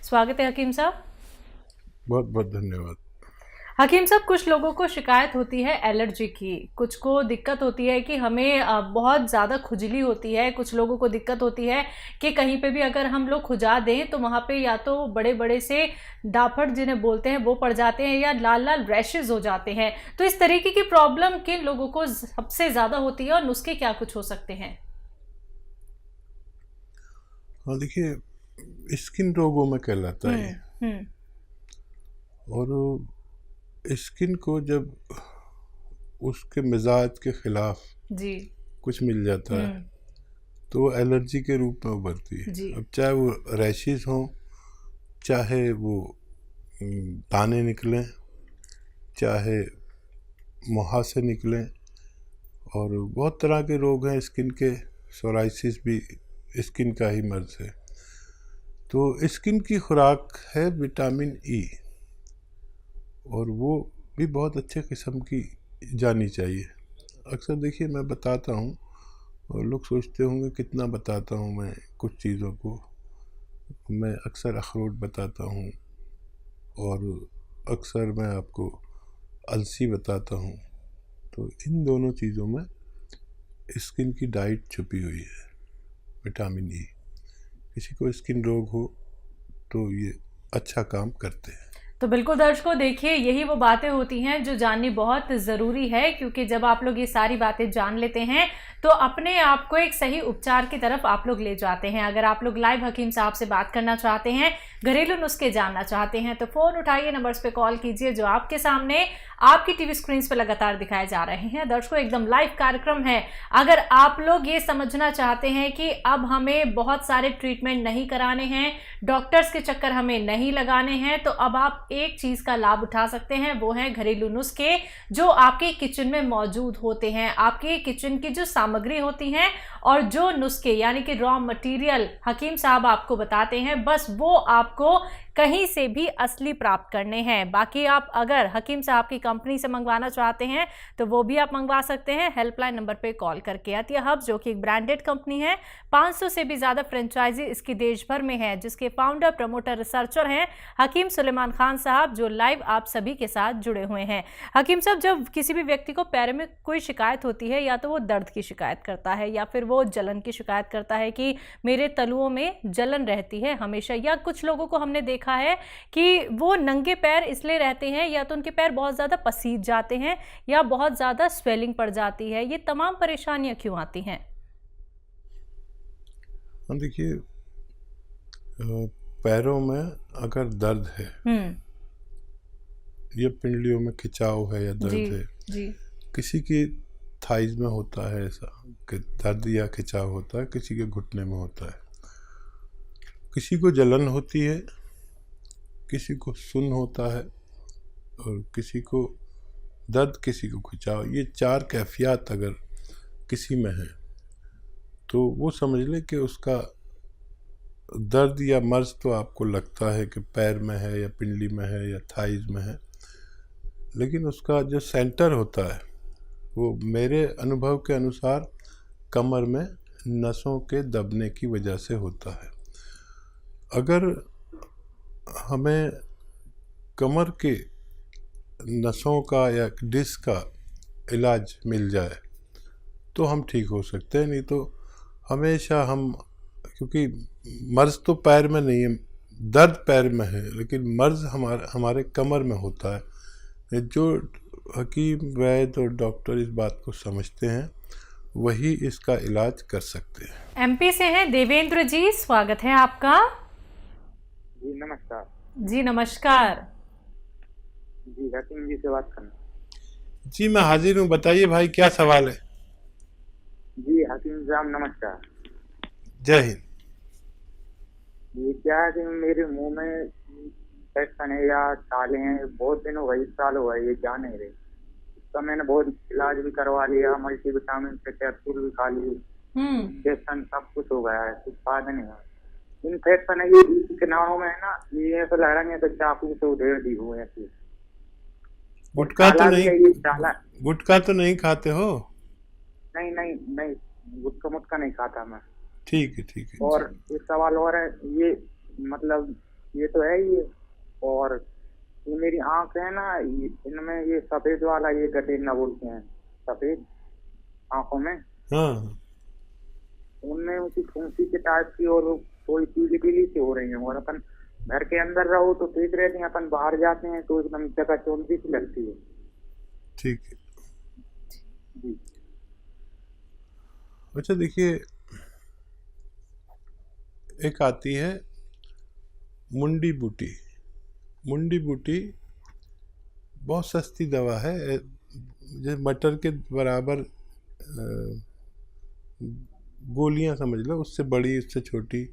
स्वागत है हकीम साहब। बहुत बहुत धन्यवाद। हकीम साहब, कुछ लोगों को शिकायत होती है एलर्जी की, कुछ को दिक्कत होती है कि हमें बहुत ज़्यादा खुजली होती है, कुछ लोगों को दिक्कत होती है कि कहीं पे भी अगर हम लोग खुजा दें तो वहाँ पे या तो बड़े बड़े से डाफड़ जिन्हें बोलते हैं वो पड़ जाते हैं या लाल लाल रैशेज हो जाते हैं। तो इस तरीके की प्रॉब्लम किन लोगों को सबसे ज़्यादा होती है और नुस्खे क्या कुछ हो सकते हैं? हाँ, देखिए, स्किन रोगों में कहलाता है ये। हम्म। और स्किन को जब उसके मिजाज के खिलाफ जी। कुछ मिल जाता है तो वो एलर्जी के रूप में उभरती है। जी। अब चाहे वो रैशेज हों, चाहे वो दाने निकलें, चाहे मुहासे निकलें, और बहुत तरह के रोग हैं स्किन के। सोराइसिस भी स्किन का ही मर्ज है। तो स्किन की खुराक है विटामिन ई, और वो भी बहुत अच्छे किस्म की जानी चाहिए। अक्सर देखिए मैं बताता हूँ और लोग सोचते होंगे कितना बताता हूँ मैं कुछ चीज़ों को। मैं अक्सर अखरोट बताता हूँ और अक्सर मैं आपको अलसी बताता हूँ। तो इन दोनों चीज़ों में स्किन की डाइट छुपी हुई है, विटामिन ई। किसी को स्किन रोग हो तो ये अच्छा काम करते हैं। तो बिल्कुल दर्शकों, देखिए यही वो बातें होती हैं जो जाननी बहुत ज़रूरी है, क्योंकि जब आप लोग ये सारी बातें जान लेते हैं तो अपने आप को एक सही उपचार की तरफ आप लोग ले जाते हैं। अगर आप लोग लाइव हकीम साहब से बात करना चाहते हैं, घरेलू नुस्खे जानना चाहते हैं, तो फ़ोन उठाइए, नंबर्स पे कॉल कीजिए जो आपके सामने आपकी टीवी स्क्रीन पे लगातार दिखाए जा रहे हैं। दर्शकों, एकदम लाइव कार्यक्रम है। अगर आप लोग ये समझना चाहते हैं कि अब हमें बहुत सारे ट्रीटमेंट नहीं कराने हैं, डॉक्टर्स के चक्कर हमें नहीं लगाने हैं, तो अब आप एक चीज का लाभ उठा सकते हैं, वो है घरेलू नुस्खे जो आपके किचन में मौजूद होते हैं। आपके किचन की जो सामग्री होती है और जो नुस्खे यानी कि रॉ मटेरियल हकीम साहब आपको बताते हैं, बस वो आपको कहीं से भी असली प्राप्त करने हैं। बाकी आप अगर हकीम साहब की कंपनी से मंगवाना चाहते हैं तो वो भी आप मंगवा सकते हैं हेल्पलाइन नंबर पे कॉल करके। अतिया हब्स जो कि एक ब्रांडेड कंपनी है, 500 से भी ज़्यादा फ्रेंचाइजी इसकी देश भर में है, जिसके फाउंडर, प्रमोटर, रिसर्चर हैं हकीम सुलेमान खान साहब, जो लाइव आप सभी के साथ जुड़े हुए हैं। हकीम साहब, जब किसी भी व्यक्ति को पैर में कोई शिकायत होती है, या तो वो दर्द की शिकायत करता है या फिर वो जलन की शिकायत करता है कि मेरे तलुओं में जलन रहती है हमेशा, या कुछ लोगों को हमने देखा है कि वो नंगे पैर इसलिए रहते हैं या तो उनके पैर बहुत ज़्यादा पसीज जाते हैं या बहुत ज़्यादा स्वेलिंग पड़ जाती है, ये तमाम परेशानियां क्यों आती हैं? देखिए, पैरों में अगर दर्द है या पिंडलियों में खिंचाव है या दर्द है, जी। किसी की थाइज में होता है ऐसा कि दर्द या खिंचाव होता है, किसी के घुटने में होता है, किसी को जलन होती है, किसी को सुन्न होता है, और किसी को दर्द, किसी को खिंचाव। ये 4 कैफियत अगर किसी में है तो वो समझ ले कि उसका दर्द या मर्ज तो आपको लगता है कि पैर में है या पिंडली में है या थाइज में है, लेकिन उसका जो सेंटर होता है वो मेरे अनुभव के अनुसार कमर में नसों के दबने की वजह से होता है। अगर हमें कमर के नसों का या डिस्क का इलाज मिल जाए तो हम ठीक हो सकते हैं, नहीं तो हमेशा हम, क्योंकि मर्ज तो पैर में नहीं है, दर्द पैर में है, लेकिन मर्ज हमारे कमर में होता है। जो हकीम, वैद्य और डॉक्टर इस बात को समझते हैं वही इसका इलाज कर सकते हैं। एमपी से हैं देवेंद्र जी, स्वागत है आपका। जी नमस्कार। जी नमस्कार। जी हकीम जी से बात करना। जी मैं हाजिर हूँ, बताइए भाई क्या सवाल है। जी हकीम साहब नमस्कार। जय हिंद। ये क्या है कि मेरे मुंह में इन्फेक्शन है या छाले हैं, बहुत दिन हो गए, 1 साल हो गए, ये जा नहीं रहे। इसका मैंने बहुत इलाज भी करवा लिया, मल्टीविटामिन के कैप्सूल भी खा लिए, इंजेक्शन सब कुछ हो गया है, कुछ फायदा नहीं है। इन्फेक्शन है ये किनारों में है ना, ये ऐसा लग रहा है कि चाकू से उधेड़ दी हुए ऐसी। गुटखा तो नहीं खाते हो? नहीं नहीं नहीं, गुटखा मुटका नहीं खाता मैं। ठीक है ठीक है। और एक सवाल और है, ये मतलब ये तो है ही है। और ये मेरी आंख है ना, इनमें ये सफेद वाला ये गठेना बोलते हैं, सफेद आंखों में, हाँ उनमें उनकी फुंसी के टाइप की और थोड़ी पीली पीली सी हो रही है। और अपन घर के अंदर रहो तो ठीक रहती है, अपन बाहर जाते हैं तो एकदम जगह चौंधी सी लगती है। ठीक है। जी। अच्छा देखिए, एक आती है मुंडी बूटी। मुंडी बूटी बहुत सस्ती दवा है, जैसे मटर के बराबर गोलियां समझ लो, उससे बड़ी उससे छोटी,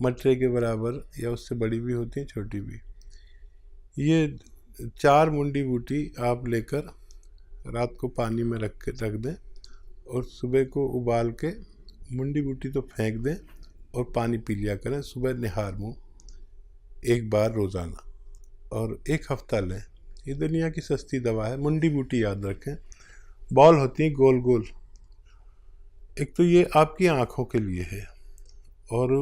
मटरे के बराबर या उससे बड़ी भी होती हैं, छोटी भी। ये 4 मुंडी बूटी आप लेकर रात को पानी में रख दें और सुबह को उबाल के मुंडी बूटी तो फेंक दें और पानी पी लिया करें सुबह निहार मुँह 1 बार रोज़ाना, और 1 हफ्ता लें। ये दुनिया की सस्ती दवा है। मुंडी बूटी याद रखें, बॉल होती हैं गोल गोल। एक तो ये आपकी आँखों के लिए है, और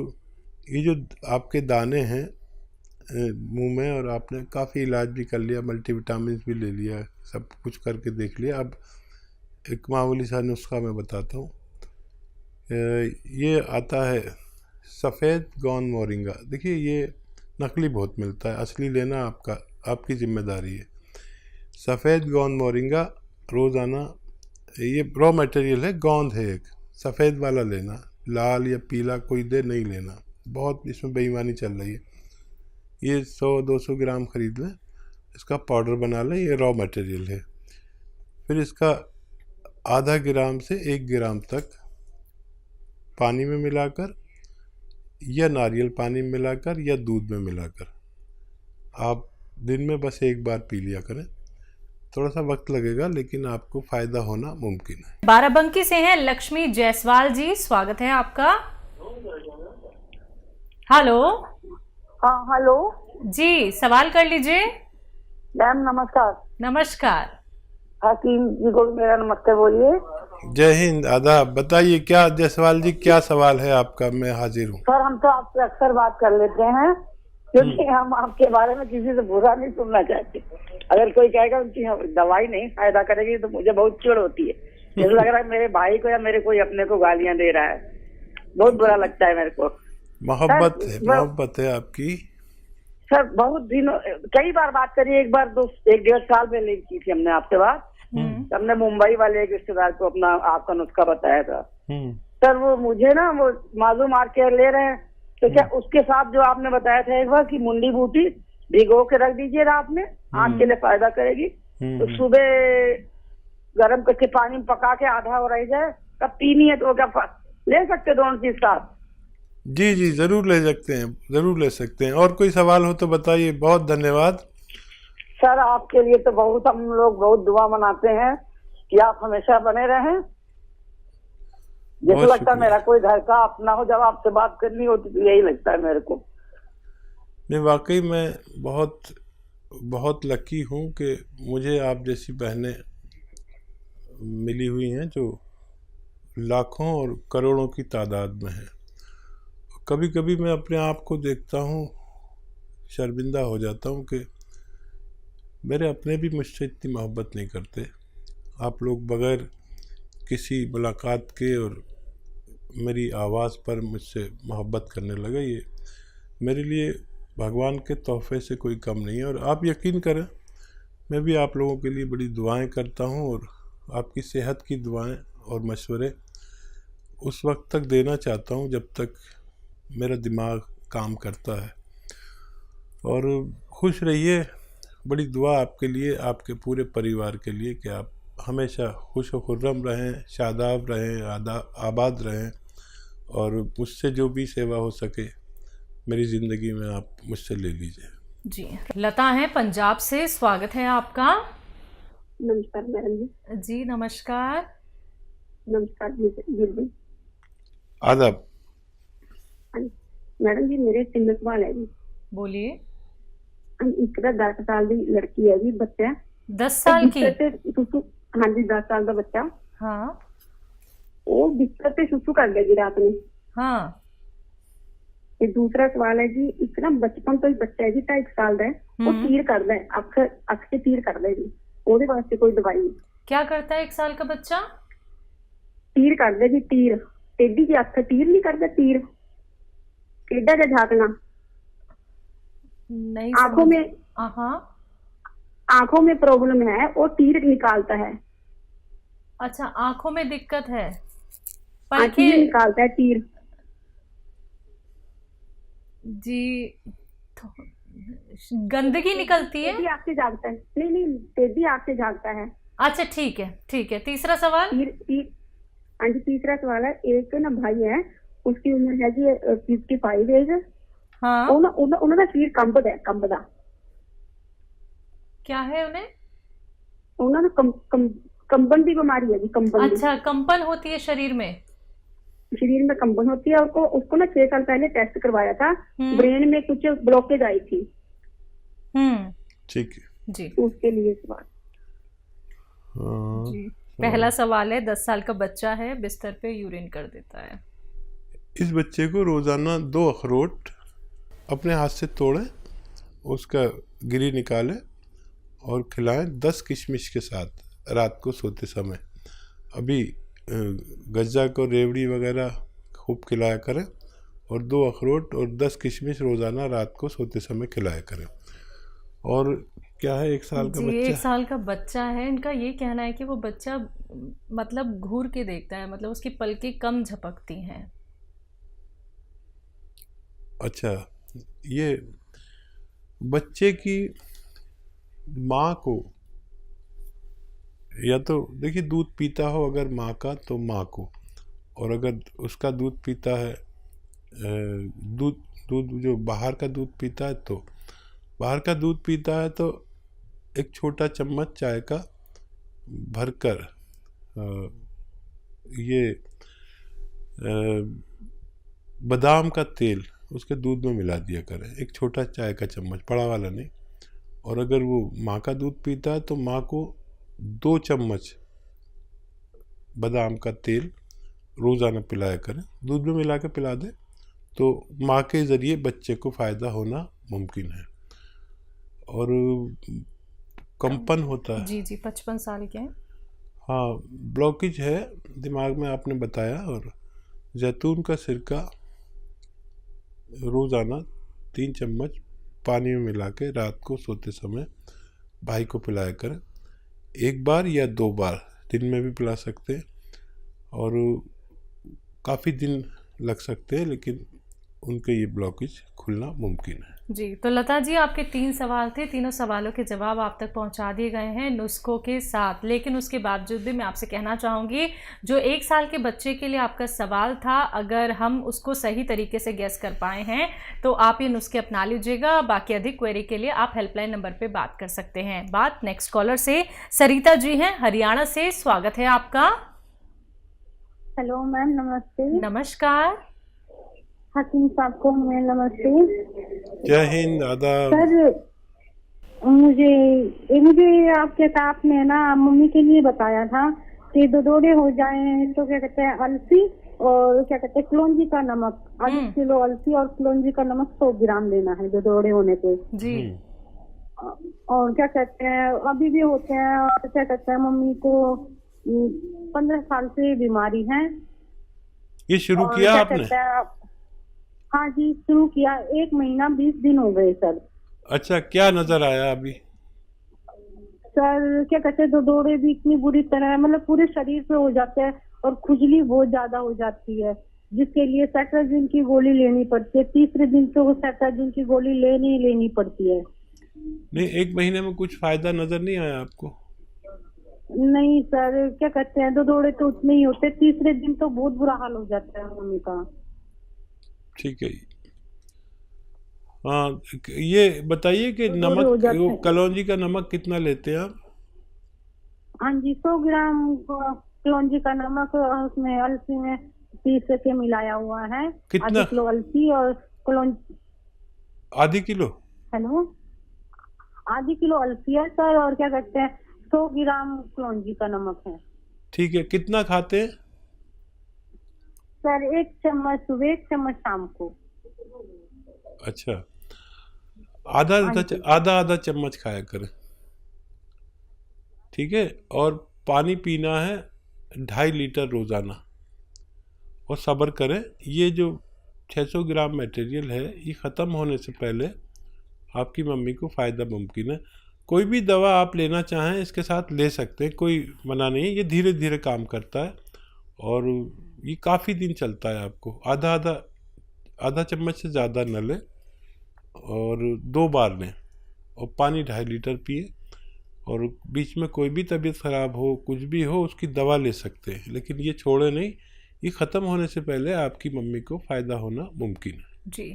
ये जो आपके दाने हैं मुंह में, और आपने काफ़ी इलाज भी कर लिया, मल्टीविटामिन भी ले लिया, सब कुछ करके देख लिया, अब एक मामूली सा नुस्खा मैं बताता हूँ। ये आता है सफ़ेद गौन मोरिंगा। देखिए ये नकली बहुत मिलता है, असली लेना आपकी जिम्मेदारी है। सफ़ेद गौन मोरिंगा रोज़ाना, ये रॉ मटेरियल है, गोंद है एक, सफ़ेद वाला लेना, लाल या पीला कोई दे नहीं लेना, बहुत इसमें बेईमानी चल रही है। ये 100-200 ग्राम खरीद लें, इसका पाउडर बना लें, ये रॉ मटेरियल है। फिर इसका आधा ग्राम से 1 ग्राम तक पानी में मिलाकर या नारियल पानी में मिलाकर या दूध में मिलाकर आप दिन में बस 1 बार पी लिया करें। थोड़ा सा वक्त लगेगा लेकिन आपको फ़ायदा होना मुमकिन है। बाराबंकी से हैं लक्ष्मी जायसवाल जी, स्वागत है आपका। हेलो। हाँ हेलो जी, सवाल कर लीजिए। मैम नमस्कार। नमस्कार। हकीम जी को मेरा नमस्ते बोलिए। जय हिंद, आदाब। बताइए क्या जायसवाल जी, क्या सवाल है आपका? मैं हाजिर हूँ। सर हम तो आपसे अक्सर बात कर लेते हैं, क्योंकि हम आपके बारे में किसी से बुरा नहीं सुनना चाहते। अगर कोई कहेगा उनकी दवाई नहीं फायदा करेगी तो मुझे बहुत चिढ़ होती है। मुझे लग रहा है मेरे भाई को या मेरे कोई अपने को गालियां दे रहा है, बहुत बुरा लगता है मेरे को। मोहब्बत है आपकी। सर बहुत दिनों, कई बार बात करी, एक बार 1-1.5 साल पहले की थी हमने आपसे बात। हमने मुंबई वाले एक रिश्तेदार को अपना आपका नुस्खा बताया था। सर वो मुझे ना वो मालूम आर ले रहे हैं, तो क्या उसके साथ जो आपने बताया था एक बार कि मुंडी बूटी भिगो के रख दीजिए रात में, आँख के लिए फायदा करेगी, तो सुबह गर्म करके पानी में पका के आधा हो रह जाए, तब पीनी है तो क्या ले सकते दोनों चीज साथ? जी जी जरूर ले सकते हैं, जरूर ले सकते हैं। और कोई सवाल हो तो बताइए। बहुत धन्यवाद सर, आपके लिए तो बहुत हम लोग बहुत दुआ मनाते हैं कि आप हमेशा बने रहें। जैसे लगता है मेरा कोई घर का अपना हो, जब आपसे बात करनी होती तो यही लगता है मेरे को। नहीं, वाकई मैं बहुत बहुत लकी हूँ कि मुझे आप जैसी बहनें मिली हुई हैं जो लाखों और करोड़ों की तादाद में हैं। कभी कभी मैं अपने आप को देखता हूँ, शर्मिंदा हो जाता हूँ कि मेरे अपने भी मुझसे इतनी मोहब्बत नहीं करते। आप लोग बगैर किसी मुलाकात के और मेरी आवाज़ पर मुझसे मोहब्बत करने लगे, ये मेरे लिए भगवान के तोहफे से कोई कम नहीं है। और आप यकीन करें, मैं भी आप लोगों के लिए बड़ी दुआएं करता हूं, और आपकी सेहत की दुआएं और मशवरे उस वक्त तक देना चाहता हूं जब तक मेरा दिमाग काम करता है। और खुश रहिए, बड़ी दुआ आपके लिए, आपके पूरे परिवार के लिए कि आप हमेशा खुश व खुर्रम रहें, शादाब रहें, आबाद रहें, और मुझसे जो भी सेवा हो सके मेरी ज़िंदगी में आप मुझसे ले लीजिए। जी, लता है पंजाब से, स्वागत है आपका। नमस्कार मैडम जी। जी नमस्कार। नमस्कार जी। आदाब। मैडम जी मेरे 3 सवाल है जी। बोलिए। एक 10 साल की लड़की है जी, बच्चा 10 साल की? हाँ जी 10 साल का बच्चा। हाँ। वो बिस्तर पे सुसु कर गया जी रात में। हाँ। ये दूसरा सवाल है जी, इतना बचपन तो ही बच्चा है जी 2.5 साल का है, वो तीर कर दे, अख से तीर कर दे जी, ਉਹਦੇ ਵਾਸਤੇ कोई दवाई नहीं। क्या करता है 1 साल का बच्चा? तीर कर दे जी, तीर टेढ़ी जी अख, तीर नहीं करता, तीर टेढ़ा जा झाकना नहीं आंखों में, हाँ आंखों में प्रॉब्लम है, वो तीर निकालता है। अच्छा, आंखों में दिक्कत है, तीर निकालता है, तीर जी। तो गंदगी निकलती है, टेढ़ी आंख से जागता है, नहीं टेढ़ी आंख से जागता है। अच्छा ठीक है। तीसरा सवाल? हाँ जी, तीसरा सवाल है, एक ना भाई है, उसकी उम्र है जी 55 एज। हाँ, उन्होंने सिर कंबदा क्या है उन्हें? उन्होंने कंबन की बीमारी है जी, कंबन। अच्छा, कंपन होती है शरीर में? शरीर में कंबन होती है। उसको ना 6 साल पहले टेस्ट करवाया था, ब्रेन में कुछ ब्लॉकेज आई थी। ठीक है जी, उसके लिए सवाल। जी। पहला सवाल है, 10 साल का बच्चा है, बिस्तर पे यूरिन कर देता है। इस बच्चे को रोजाना 2 अखरोट अपने हाथ से तोड़ें, उसका गिरी निकालें और खिलाएं 10 किशमिश के साथ रात को सोते समय। अभी गज्जा को रेवड़ी वगैरह खूब खिलाया करें और 2 अखरोट और 10 किशमिश रोज़ाना रात को सोते समय खिलाया करें। और क्या है, 1 साल का बच्चा, 1 साल का बच्चा है। इनका ये कहना है कि वो बच्चा मतलब घूर के देखता है, मतलब उसकी पलकें कम झपकती हैं। अच्छा, ये बच्चे की माँ को, या तो देखिए दूध पीता हो अगर माँ का तो माँ को, और अगर उसका दूध पीता है, दूध जो बाहर का दूध पीता है, तो बाहर का दूध पीता है तो 1 छोटा चम्मच चाय का भरकर ये बादाम का तेल उसके दूध में मिला दिया करें, 1 छोटा चाय का चम्मच, बड़ा वाला नहीं। और अगर वो माँ का दूध पीता है तो माँ को 2 चम्मच बादाम का तेल रोज़ाना पिलाया करें, दूध में मिला के पिला दें, तो माँ के ज़रिए बच्चे को फ़ायदा होना मुमकिन है। और कंपन होता है जी 55 साल के हैं। हाँ, ब्लॉकेज है दिमाग में आपने बताया। और जैतून का सिरका रोज़ाना 3 चम्मच पानी में मिला के रात को सोते समय भाई को पिलाया करें, 1 बार या 2 बार दिन में भी पिला सकते हैं। और काफ़ी दिन लग सकते हैं, लेकिन उनके ये ब्लॉकेज खुलना मुमकिन है। जी, तो लता जी, आपके 3 सवाल थे, तीनों सवालों के जवाब आप तक पहुंचा दिए गए हैं नुस्खों के साथ। लेकिन उसके बावजूद भी मैं आपसे कहना चाहूँगी, जो 1 साल के बच्चे के लिए आपका सवाल था, अगर हम उसको सही तरीके से गेस कर पाए हैं तो आप ये नुस्खे अपना लीजिएगा। बाकी अधिक क्वेरी के लिए आप हेल्पलाइन नंबर पर बात कर सकते हैं। बात नेक्स्ट कॉलर से सरिता जी हैं, हरियाणा से। स्वागत है आपका। हेलो मैम, नमस्ते। नमस्कार। हकीम साहब को मैं नमस्ते। जय हिंद, आदाब। सर मुझे आपके साथ में ना मम्मी के लिए बताया था कि दौरे हो जाए तो क्या कहते हैं, अलसी और क्या कहते हैं कलौंजी का नमक, 1/2 किलो अलसी और कलौंजी का नमक 100 ग्राम लेना है दौरे होने पे जी। और क्या कहते हैं, अभी भी होते हैं, और क्या कहते हैं मम्मी को 15 साल से बीमारी है। ये शुरू किया आपने? हाँ जी, शुरू किया, 1 महीना 20 दिन हो गए सर। अच्छा, क्या नजर आया अभी? सर क्या कहते हैं, दौरे भी इतनी बुरी तरह, मतलब पूरे शरीर पे हो जाते हैं और खुजली बहुत ज्यादा हो जाती है, जिसके लिए सेट्राजिन की गोली लेनी पड़ती है। 3रे दिन तो सेट्राजिन की गोली लेनी पड़ती है। नहीं, 1 महीने में कुछ फायदा नजर नहीं आया आपको? नहीं सर, क्या कहते हैं, दौरे तो उतने ही होते, 3रे दिन तो बहुत बुरा हाल हो जाता है मम्मी का। ठीक है। हाँ, ये बताइए कि नमक, कलौंजी का नमक कितना लेते हैं आप? हाँ जी, 100 ग्राम कलौंजी का नमक, उसमें अलसी में 30 के मिलाया हुआ है। कितना? 1/2 किलो अलसी और कलौंजी। 1/2 किलो? हेलो, 1/2 किलो अलसी है सर, और क्या कहते हैं 100 ग्राम कलौंजी का नमक है। ठीक है। कितना खाते हैं सर? 1 चम्मच सुबह, 1 चम्मच शाम को। अच्छा, आधा चम्मच खाया करें, ठीक है। और पानी पीना है 2.5 लीटर रोज़ाना। और सब्र करें, ये जो 600 ग्राम मटेरियल है ये ख़त्म होने से पहले आपकी मम्मी को फ़ायदा मुमकिन है। कोई भी दवा आप लेना चाहें इसके साथ ले सकते हैं, कोई मना नहीं है। ये धीरे धीरे काम करता है और ये काफ़ी दिन चलता है। आपको आधा चम्मच से ज़्यादा न लें और 2 बार लें, और पानी 2.5 लीटर पिए। और बीच में कोई भी तबीयत ख़राब हो, कुछ भी हो, उसकी दवा ले सकते हैं, लेकिन ये छोड़े नहीं। ये ख़त्म होने से पहले आपकी मम्मी को फ़ायदा होना मुमकिन है। जी।